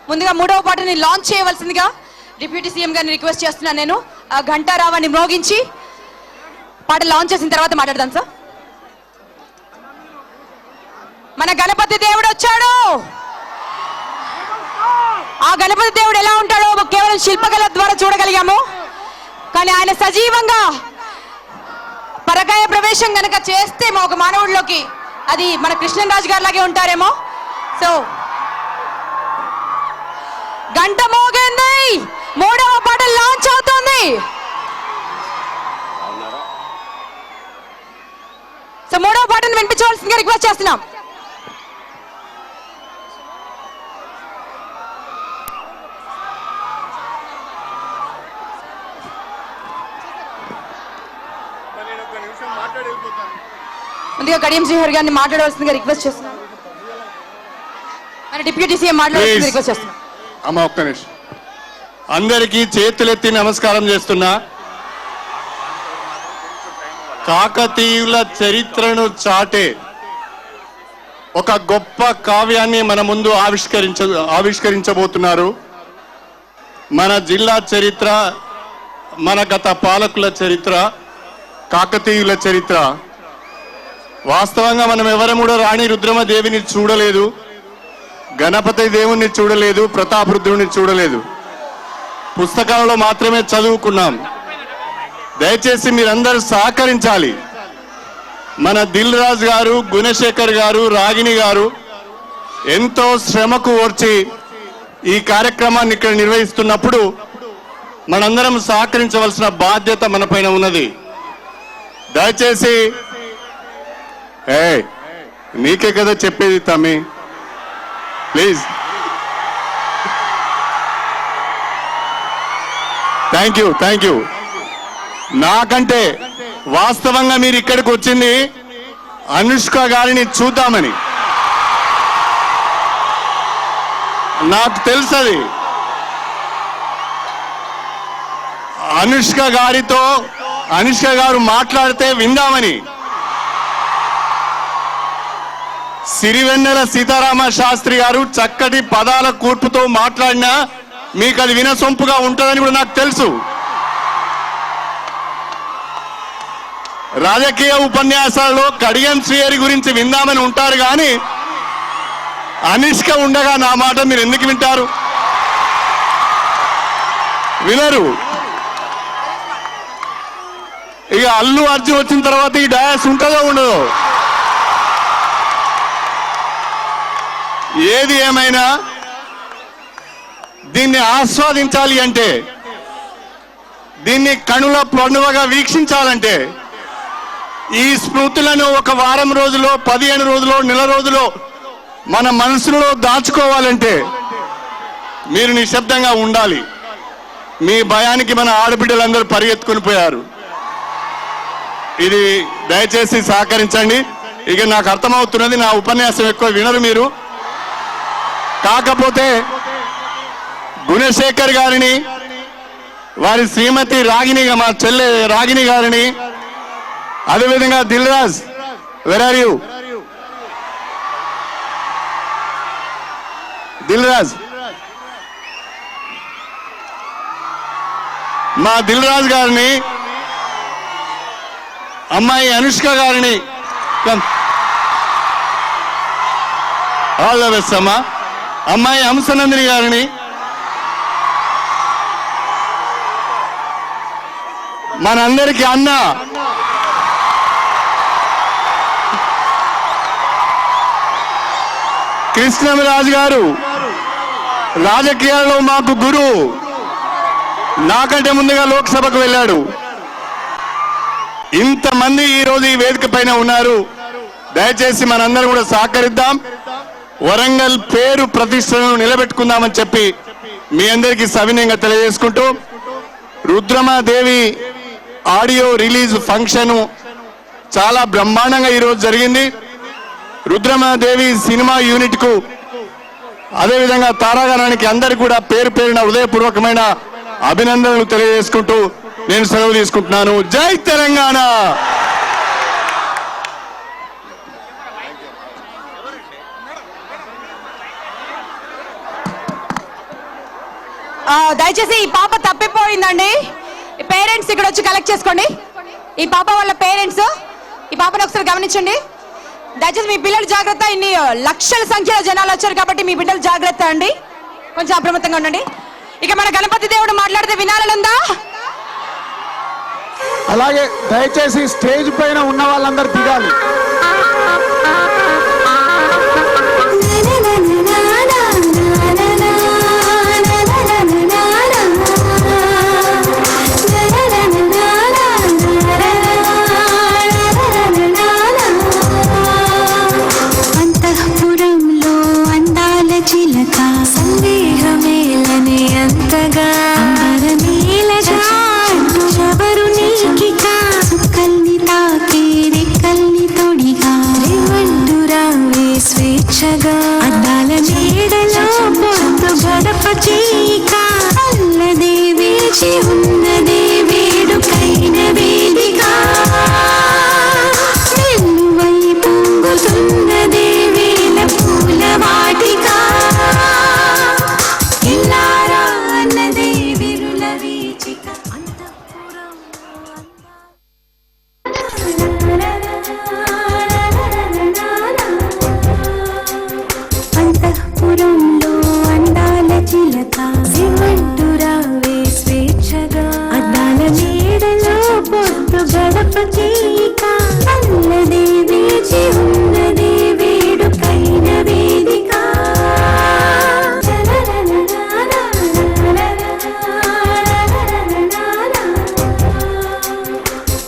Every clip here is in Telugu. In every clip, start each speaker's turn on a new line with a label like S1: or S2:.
S1: ముందుగా మూడవ పాటని లాంచ్ చేయవలసిందిగా డిప్యూటీ సీఎం గారిని రిక్వెస్ట్ చేస్తున్నాను. నేను ఘంటారావాన్ని మ్రోగించి పాట లాంచ్ చేసిన తర్వాత మాట్లాడదాం సార్. మన గణపతి దేవుడు వచ్చాడు. ఆ గణపతి దేవుడు ఎలా ఉంటాడో కేవలం శిల్పకళ ద్వారా చూడగలిగాము. కానీ ఆయన సజీవంగా పరకాయ ప్రవేశం గనక చేస్తే ఒక మానవుడిలోకి అది మన కృష్ణరాజు గారి లాగే ఉంటారేమో. సో గంట మోగింది, మూడవ పాట లాంచ్ అవుతుంది. సో మూడవ పాటను వినిపించవలసిందిగా రిక్వెస్ట్ చేస్తున్నాం. ముందుగా కడియం శ్రీహరి గారిని మాట్లాడవలసిందిగా రిక్వెస్ట్ చేస్తున్నాం. డిప్యూటీ సీఎం మాట్లాడవలసిందిగా రిక్వెస్ట్ చేస్తున్నాం.
S2: అమ్మ ఒక్క నిమిషం, అందరికీ చేతులెత్తి నమస్కారం చేస్తున్నా. కాకతీయుల చరిత్రను చాటే ఒక గొప్ప కావ్యాన్ని మన ముందు ఆవిష్కరించబోతున్నారు. మన జిల్లా చరిత్ర, మన గత పాలకుల చరిత్ర, కాకతీయుల చరిత్ర. వాస్తవంగా మనం ఎవరం కూడా రాణి రుద్రమదేవిని చూడలేదు, గణపతి దేవుణ్ణి చూడలేదు, ప్రతాపరుద్రుని చూడలేదు. పుస్తకాలలో మాత్రమే చదువుకున్నాం. దయచేసి మీరందరూ సహకరించాలి. మన దిల్ రాజు గారు, గుణశేఖర్ గారు, రాగిణి గారు ఎంతో శ్రమకు ఓర్చి ఈ కార్యక్రమాన్ని ఇక్కడ నిర్వహిస్తున్నప్పుడు మనందరం సహకరించవలసిన బాధ్యత మన పైన ఉన్నది. దయచేసి నీకే కదా చెప్పేది తమ్మి, ప్లీజ్. Thank you. నాకంటే వాస్తవంగా మీరు ఇక్కడికి వచ్చింది అనుష్క గారిని చూద్దామని. నాకు తెలుసది. అనుష్క గారు మాట్లాడితే విందామని. సిరివెన్నెల సీతారామ శాస్త్రి గారు చక్కటి పదాల కూర్పుతో మాట్లాడినా మీకు అది వినసొంపుగా ఉంటుందని కూడా నాకు తెలుసు. రాజకీయ ఉపన్యాసాల్లో కడియం శ్రీహరి గురించి విందామని ఉంటారు, కానీ అనుష్క ఉండగా నా మాట మీరు ఎందుకు వింటారు? వినరు. ఇక అల్లు అర్జున్ వచ్చిన తర్వాత ఈ డయాస్ ఉంటుందో ఉండదో. ఏది ఏమైనా దీన్ని ఆస్వాదించాలి అంటే, దీన్ని కనుల పండుగగా వీక్షించాలంటే, ఈ స్మృతులను ఒక వారం రోజులో, 15 రోజులో, నెల రోజులో మన మనసులో దాచుకోవాలంటే మీరు నిశ్శబ్దంగా ఉండాలి. మీ భయానికి మన ఆడబిడ్డలందరూ పరిగెత్తుకుని పోయారు. ఇది దయచేసి సహకరించండి. ఇక నాకు అర్థమవుతున్నది, నా ఉపన్యాసం ఎక్కువ వినరు మీరు. కాకపోతే గుణశేఖర్ గారిని, వారి శ్రీమతి రాగిణి, మా చెల్లె రాగిణి గారిని, అదేవిధంగా Dil Raj, where are you Dil Raj, మా దిల్ రాజ్ గారిని, అమ్మాయి అనుష్క గారిని, ఆల్ ద బెస్ట్ అమ్మా. అమ్మాయి హంసనందిని గారిని, మనందరికీ అన్న కృష్ణరాజు గారు, రాజకీయాల్లో మాకు గురువు. నాకంటే ముందుగా లోక్సభకు వెళ్ళాడు. ఇంతమంది ఈరోజు ఈ వేదిక పైన ఉన్నారు. దయచేసి మనందరం కూడా సహకరిద్దాం. వరంగల్ పేరు ప్రతిష్టను నిలబెట్టుకుందామని చెప్పి మీ అందరికీ సవినయంగా తెలియజేసుకుంటూ, రుద్రమాదేవి ఆడియో రిలీజ్ ఫంక్షన్ చాలా బ్రహ్మాండంగా ఈరోజు జరిగింది. రుద్రమాదేవి సినిమా యూనిట్ కు, అదేవిధంగా తారాగణానికి అందరికీ కూడా పేరు పేరున హృదయపూర్వకమైన అభినందనలు తెలియజేసుకుంటూ నేను సెలవు తీసుకుంటున్నాను. జై తెలంగాణ.
S1: దయచేసి ఈ పాప తప్పిపోయిందండి. పేరెంట్స్ ఇక్కడ వచ్చి కలెక్ట్ చేసుకోండి. ఈ పాప వాళ్ళ పేరెంట్స్, ఈ పాపను ఒకసారి గమనించండి. దయచేసి మీ పిల్లలు జాగ్రత్త. ఇన్ని లక్షల సంఖ్యలో జనాలు వచ్చారు కాబట్టి మీ బిడ్డలు జాగ్రత్త అండి, కొంచెం అప్రమత్తంగా ఉండండి. ఇక మన గణపతి దేవుడు మాట్లాడితే వినాలనుందా?
S3: అలాగే దయచేసి స్టేజ్ పైన ఉన్న వాళ్ళందరూ దిగాలి.
S4: అంతఃపురంలో అందాల చిలక సందేహమేలనే అంతగా అంబరమేలగా శబరునికి కల్ని తాకే రెక్కల్ని తొడిగా రేవంటురావే స్వేచ్ఛగా అద్దాల మేడలో పొద్దు గడప చీక అల్లదే వేచి ఉన్నదే వేడుకైన వేదిక వెల్లువై పొంగుతున్నదే వేల పూల వాటిక ఇల్లారా అన్నదే విరుల వీచిక అంతఃపురంలో అందాల చిలక సిమంటురావే స్వేచ్ఛగా అద్దాల మేడలో పొద్దు గడప చీక అల్లదే వేచి ఉన్నదే వేడుకైన వేదిక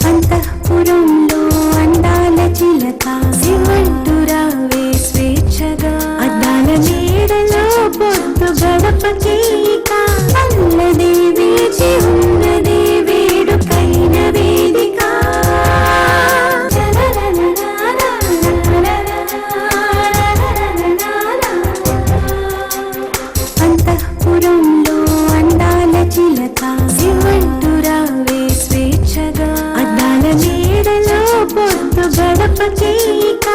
S4: అంతఃపురంలో అందాల చిలక సిమంటురావే స్వేచ్ఛగా అద్దాల మేడలో పొద్దు గడప చీక అల్లదే వేచి ఉన్నదే వేడుకైన వేదిక అంతఃపురంలో అందాల చిలక సిమంటురావే స్వేచ్ఛగా అద్దాల మేడలో పొద్దు గడప చీక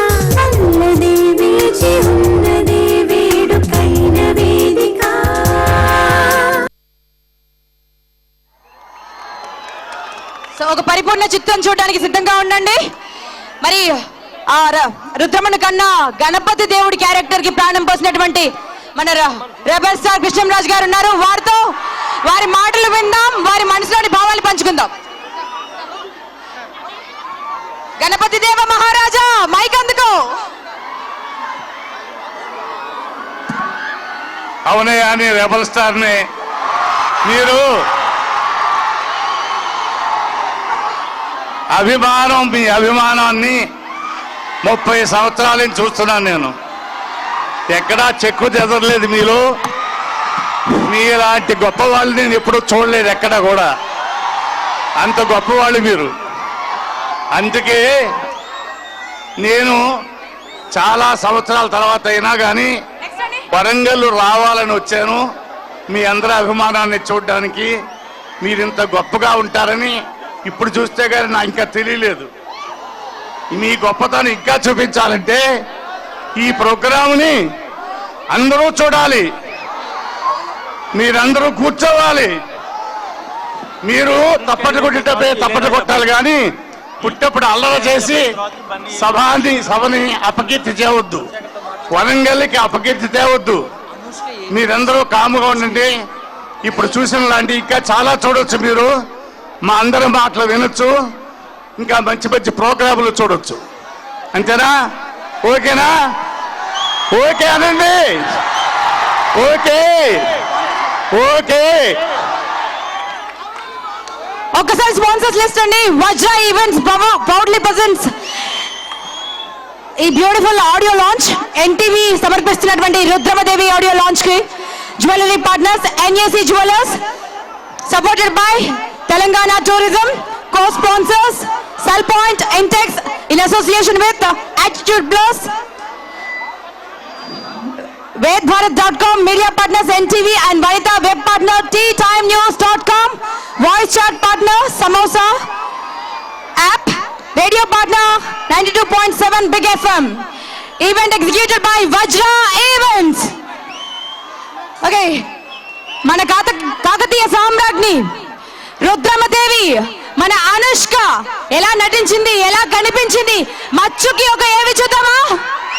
S4: అల్లదే వేచి ఉన్నదే వేడుకైన వేదిక.
S1: సో ఒక పరిపూర్ణ చిత్రం చూడడానికి సిద్ధంగా ఉండండి. మరి ఆ రుద్రమణ కన్నా గణపతి దేవుడి క్యారెక్టర్ కి ప్రాణం పోసినటువంటి మన రెబల్ స్టార్ కృష్ణంరాజు గారు ఉన్నారు. వారితో వారి మాటలు విందాం, వారి మనసులోని భావాలు పంచుకుందాం. గణపతి దేవ మహారాజా మైక్ అందుకో.
S2: అవునయ్యా, నీ రెబల్ స్టార్ని మీరు మీ అభిమానాన్ని 30 సంవత్సరాల నుంచి చూస్తున్నాను నేను. ఎక్కడా చెక్కు చెదరలేదు మీలో. మీలాంటి గొప్ప వాళ్ళని నేను ఎప్పుడూ చూడలేదు ఎక్కడ కూడా. అంత గొప్పవాళ్ళు మీరు. అందుకే నేను చాలా సంవత్సరాల తర్వాత అయినా కానీ వరంగల్ రావాలని వచ్చాను. మీ అందరి అభిమానాన్ని చూడడానికి. మీరింత గొప్పగా ఉంటారని ఇప్పుడు చూస్తే కానీ నాకు ఇంకా తెలియలేదు. మీ గొప్పతనం ఇంకా చూపించాలంటే ఈ ప్రోగ్రాంని అందరూ చూడాలి, మీరందరూ కూర్చోవాలి. మీరు తప్పట్లు కొట్టేటప్పుడే తప్పట్లు కొట్టాలి కానీ పుట్టప్పుడు అల్లరి చేసి సభని అపకీర్తి చేయవద్దు, వరంగల్కి అపకీర్తి తేవద్దు. మీరందరూ కాముగా ఉండండి. ఇప్పుడు చూసిన లాంటి ఇంకా చాలా చూడొచ్చు. మీరు మా అందరి మాటలు వినొచ్చు, ఇంకా మంచి మంచి ప్రోగ్రాములు చూడొచ్చు. అంతేనా? ఓకేనా? ఓకే అనండి. Okay okay.
S1: ఒక్కసారి స్పాన్సర్స్ లిస్ట్ అండి. వజ్ర ఈవెంట్స్ ప్రౌడ్లీ ప్రెజెంట్స్ ఈ బ్యూటిఫుల్ ఆడియో లాంచ్. ఎన్టీవీ సమర్పిస్తున్నటువంటి రుద్రమదేవి ఆడియో లాంచ్ కి jewellery partners NAC jewellers, supported by Telangana tourism, co-sponsors Cell Point Intex in association with Attitude Plus, VedBharat.com, media partners NTV and Vanita, web partner TeaTimeNews.com, voice chat partner Samosa app, radio partner 92.7 Big FM. Event executed by Vajra Events. Okay, మన కాకతీయ సామ్రాజ్ఞి రుద్రమదేవి, మన అనుష్క ఎలా నటించింది, ఎలా కనిపించింది. మచ్చుకి ఒక ఏవి చూద్దామా?